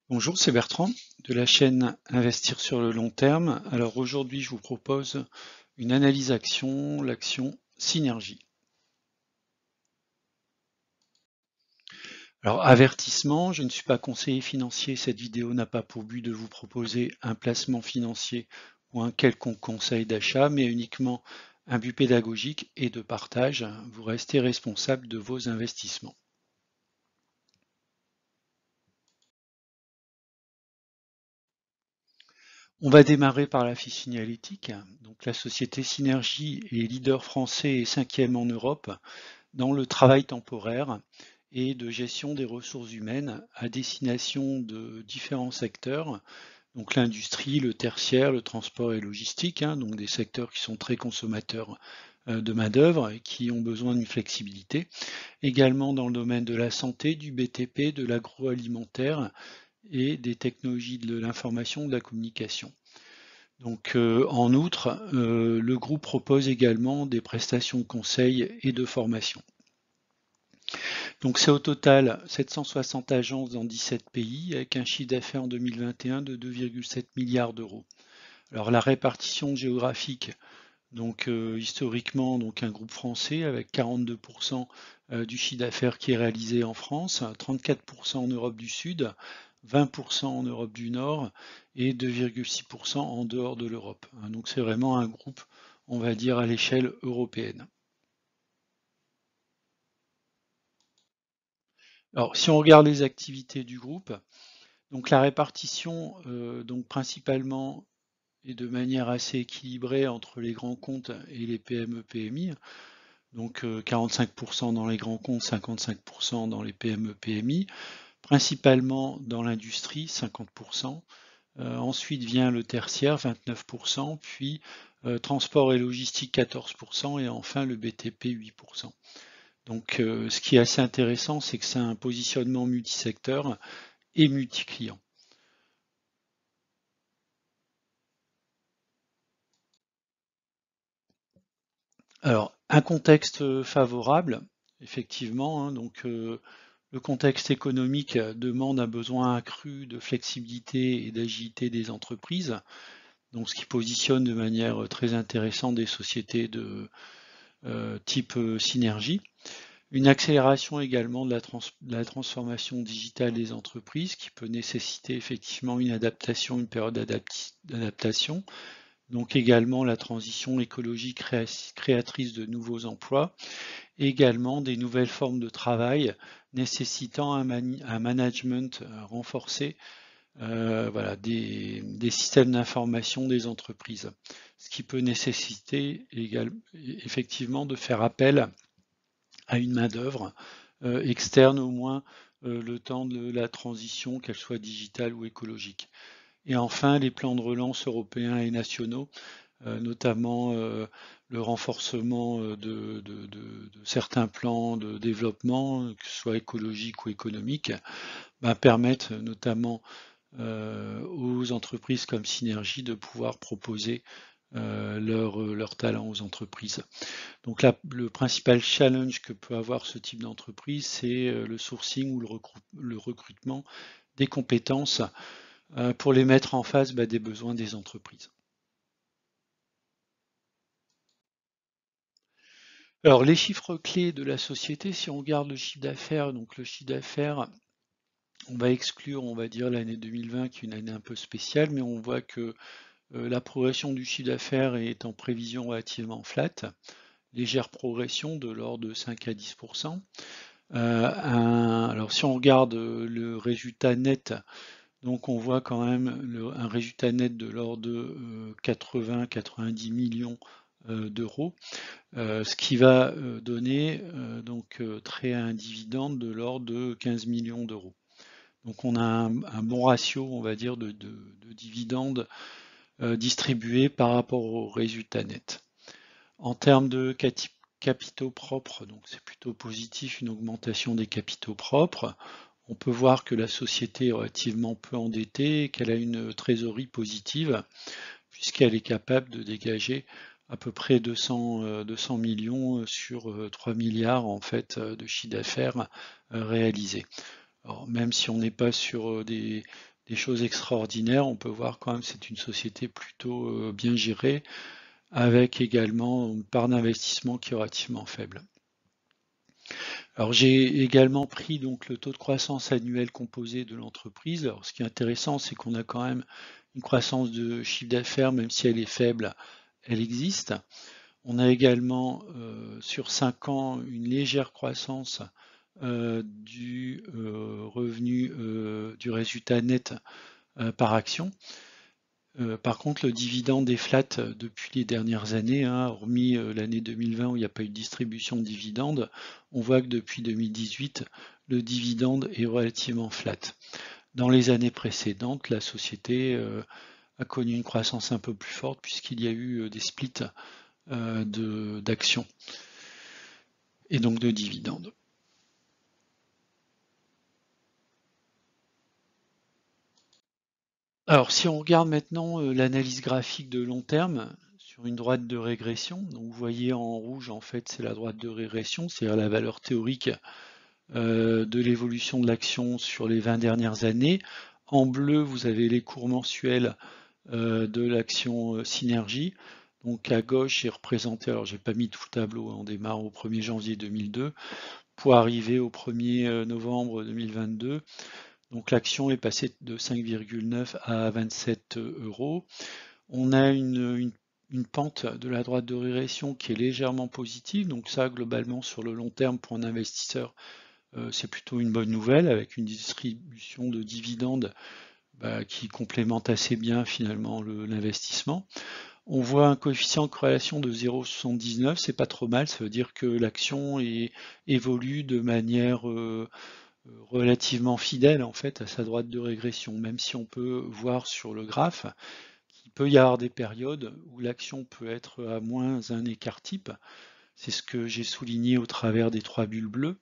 Bonjour, c'est Bertrand de la chaîne Investir sur le long terme. Alors aujourd'hui, je vous propose une analyse action, l'action Synergie. Alors avertissement, je ne suis pas conseiller financier, cette vidéo n'a pas pour but de vous proposer un placement financier ou un quelconque conseil d'achat, mais uniquement un but pédagogique et de partage. Vous restez responsable de vos investissements. On va démarrer par la fiche signalétique. Donc la société Synergie est leader français et cinquième en Europe dans le travail temporaire et de gestion des ressources humaines à destination de différents secteurs, donc l'industrie, le tertiaire, le transport et logistique, donc des secteurs qui sont très consommateurs de main-d'œuvre et qui ont besoin d'une flexibilité. Également dans le domaine de la santé, du BTP, de l'agroalimentaire et des technologies de l'information, de la communication. Donc, en outre, le groupe propose également des prestations de conseil et de formation. Donc c'est au total 760 agences dans 17 pays avec un chiffre d'affaires en 2021 de 2,7 milliards d'euros. Alors la répartition géographique, donc historiquement donc un groupe français avec 42% du chiffre d'affaires qui est réalisé en France, 34% en Europe du Sud, 20% en Europe du Nord et 2,6% en dehors de l'Europe. Donc c'est vraiment un groupe, on va dire, à l'échelle européenne. Alors si on regarde les activités du groupe, donc la répartition, donc principalement et de manière assez équilibrée entre les grands comptes et les PME-PMI, donc 45% dans les grands comptes, 55% dans les PME-PMI, principalement dans l'industrie, 50%. Ensuite vient le tertiaire, 29%, puis transport et logistique, 14%, et enfin le BTP, 8%. Donc ce qui est assez intéressant, c'est que c'est un positionnement multisecteur et multi-client. Alors, un contexte favorable, effectivement, donc le contexte économique demande un besoin accru de flexibilité et d'agilité des entreprises, donc ce qui positionne de manière très intéressante des sociétés de type synergie. Une accélération également de la transformation digitale des entreprises qui peut nécessiter effectivement une adaptation, une période d'adaptation. Donc également la transition écologique créatrice de nouveaux emplois, également des nouvelles formes de travail nécessitant un management renforcé, voilà, des systèmes d'information des entreprises, ce qui peut nécessiter effectivement de faire appel à une main-d'œuvre externe au moins le temps de la transition, qu'elle soit digitale ou écologique. Et enfin, les plans de relance européens et nationaux, notamment le renforcement de certains plans de développement, que ce soit écologique ou économique, permettent notamment aux entreprises comme Synergie de pouvoir proposer leur talent aux entreprises. Donc là, le principal challenge que peut avoir ce type d'entreprise, c'est le sourcing ou le recrutement des compétences pour les mettre en face des besoins des entreprises. Alors les chiffres clés de la société, si on regarde le chiffre d'affaires, donc le chiffre d'affaires, on va exclure, on va dire, l'année 2020 qui est une année un peu spéciale, mais on voit que la progression du chiffre d'affaires est en prévision relativement flat, légère progression de l'ordre de 5 à 10%. Alors si on regarde le résultat net, donc on voit quand même un résultat net de l'ordre de 80-90 millions d'euros, ce qui va donner donc trait à un dividende de l'ordre de 15 millions d'euros. Donc on a un bon ratio, on va dire, de dividendes distribués par rapport au résultat net. En termes de capitaux propres, donc c'est plutôt positif, une augmentation des capitaux propres. On peut voir que la société est relativement peu endettée et qu'elle a une trésorerie positive puisqu'elle est capable de dégager à peu près 200 millions sur 3 milliards en fait de chiffre d'affaires réalisé. Alors, même si on n'est pas sur des choses extraordinaires. On peut voir quand même que c'est une société plutôt bien gérée, avec également une part d'investissement qui est relativement faible. Alors j'ai également pris donc le taux de croissance annuel composé de l'entreprise. Alors ce qui est intéressant, c'est qu'on a quand même une croissance de chiffre d'affaires, même si elle est faible, elle existe. On a également sur 5 ans une légère croissance du revenu du résultat net par action. Par contre, le dividende est flat depuis les dernières années, hein, hormis l'année 2020 où il n'y a pas eu de distribution de dividendes. On voit que depuis 2018, le dividende est relativement flat. Dans les années précédentes, la société a connu une croissance un peu plus forte puisqu'il y a eu des splits d'actions et donc de dividendes. Alors, si on regarde maintenant l'analyse graphique de long terme sur une droite de régression, donc vous voyez en rouge, en fait, c'est la droite de régression, c'est-à-dire la valeur théorique de l'évolution de l'action sur les 20 dernières années. En bleu, vous avez les cours mensuels de l'action Synergie. Donc à gauche, est représenté, alors j'ai pas mis tout le tableau, on démarre au 1er janvier 2002, pour arriver au 1er novembre 2022. Donc l'action est passée de 5,9 à 27 euros. On a une pente de la droite de régression qui est légèrement positive. Donc ça, globalement, sur le long terme, pour un investisseur, c'est plutôt une bonne nouvelle, avec une distribution de dividendes qui complémente assez bien finalement l'investissement. On voit un coefficient de corrélation de 0,79, c'est pas trop mal, ça veut dire que l'action évolue de manière relativement fidèle en fait à sa droite de régression, même si on peut voir sur le graphe qu'il peut y avoir des périodes où l'action peut être à moins un écart type. C'est ce que j'ai souligné au travers des 3 bulles bleues,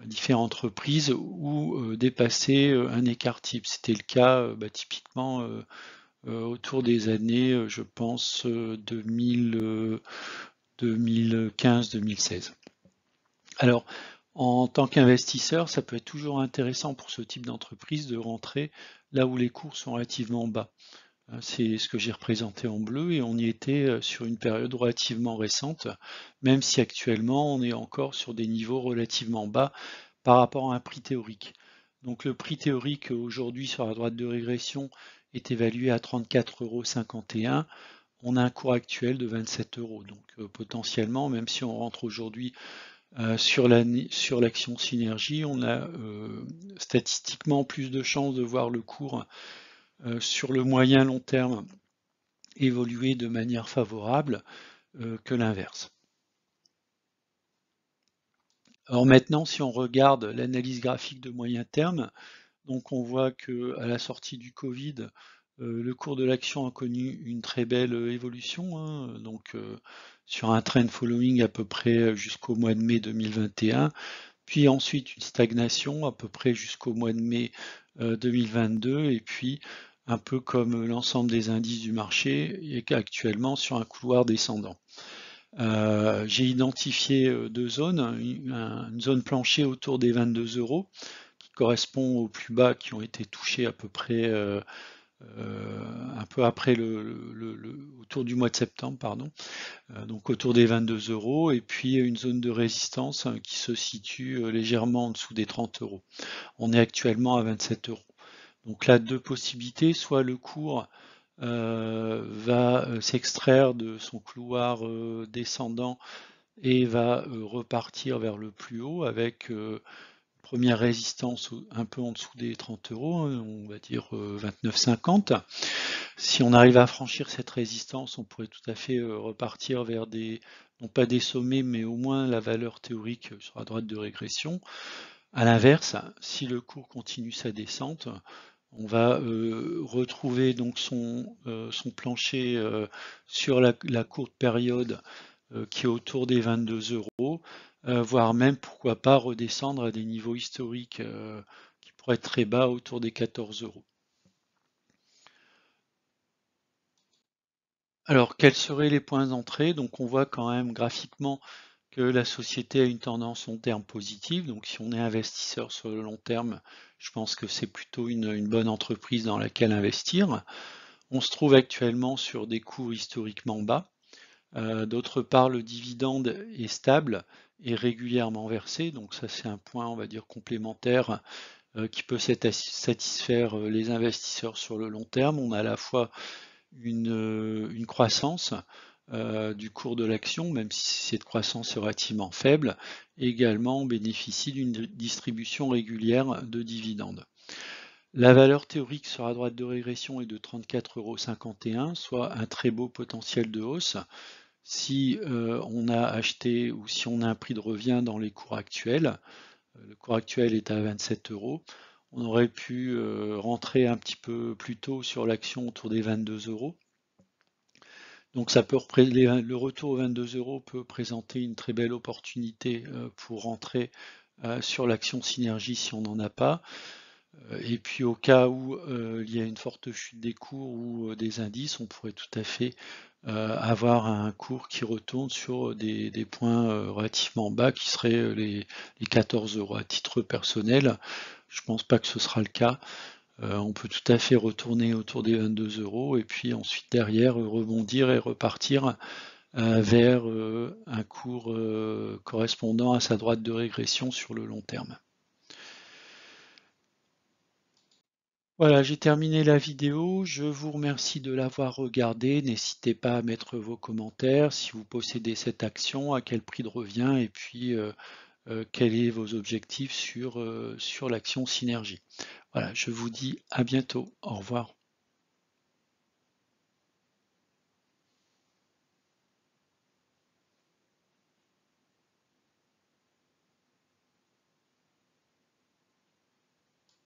différentes reprises où dépasser un écart type. C'était le cas typiquement autour des années, je pense, 2015-2016. Alors, en tant qu'investisseur, ça peut être toujours intéressant pour ce type d'entreprise de rentrer là où les cours sont relativement bas. C'est ce que j'ai représenté en bleu et on y était sur une période relativement récente, même si actuellement on est encore sur des niveaux relativement bas par rapport à un prix théorique. Donc le prix théorique aujourd'hui sur la droite de régression est évalué à 34,51 €. On a un cours actuel de 27 €. Donc potentiellement, même si on rentre aujourd'hui sur l'action Synergie, on a statistiquement plus de chances de voir le cours sur le moyen long terme évoluer de manière favorable que l'inverse. Alors maintenant, si on regarde l'analyse graphique de moyen terme, donc on voit que à la sortie du Covid, le cours de l'action a connu une très belle évolution, hein, donc sur un trend following à peu près jusqu'au mois de mai 2021, puis ensuite une stagnation à peu près jusqu'au mois de mai 2022, et puis un peu comme l'ensemble des indices du marché, est actuellement sur un couloir descendant. J'ai identifié deux zones, une zone plancher autour des 22 € qui correspond aux plus bas qui ont été touchés à peu près un peu après autour du mois de septembre, pardon, donc autour des 22 €, et puis une zone de résistance qui se situe légèrement en dessous des 30 €. On est actuellement à 27 €. Donc là, deux possibilités, soit le cours va s'extraire de son couloir descendant et va repartir vers le plus haut avec première résistance un peu en dessous des 30 €, hein, on va dire 29,50. Si on arrive à franchir cette résistance, on pourrait tout à fait repartir vers non pas des sommets, mais au moins la valeur théorique sur la droite de régression. À l'inverse, si le cours continue sa descente, on va retrouver donc son plancher sur la courte période qui est autour des 22 €, voire même pourquoi pas redescendre à des niveaux historiques qui pourraient être très bas autour des 14 €. Alors quels seraient les points d'entrée? Donc on voit quand même graphiquement que la société a une tendance long terme positive. Donc si on est investisseur sur le long terme, je pense que c'est plutôt une bonne entreprise dans laquelle investir. On se trouve actuellement sur des cours historiquement bas. D'autre part, le dividende est stable et régulièrement versé. Donc ça, c'est un point, on va dire, complémentaire qui peut satisfaire les investisseurs sur le long terme. On a à la fois une croissance du cours de l'action, même si cette croissance est relativement faible, et également on bénéficie d'une distribution régulière de dividendes. La valeur théorique sur la droite de régression est de 34,51 €, soit un très beau potentiel de hausse. Si on a acheté ou si on a un prix de revient dans les cours actuels, le cours actuel est à 27 €, on aurait pu rentrer un petit peu plus tôt sur l'action autour des 22 €. Donc le retour aux 22 € peut présenter une très belle opportunité pour rentrer sur l'action Synergie si on n'en a pas. Et puis au cas où il y a une forte chute des cours ou des indices, on pourrait tout à fait avoir un cours qui retourne sur des points relativement bas qui seraient les 14 € à titre personnel. Je pense pas que ce sera le cas. On peut tout à fait retourner autour des 22 € et puis ensuite derrière rebondir et repartir vers un cours correspondant à sa droite de régression sur le long terme. Voilà, j'ai terminé la vidéo. Je vous remercie de l'avoir regardée. N'hésitez pas à mettre vos commentaires si vous possédez cette action, à quel prix de revient et puis quels sont vos objectifs sur l'action Synergie. Voilà, je vous dis à bientôt. Au revoir.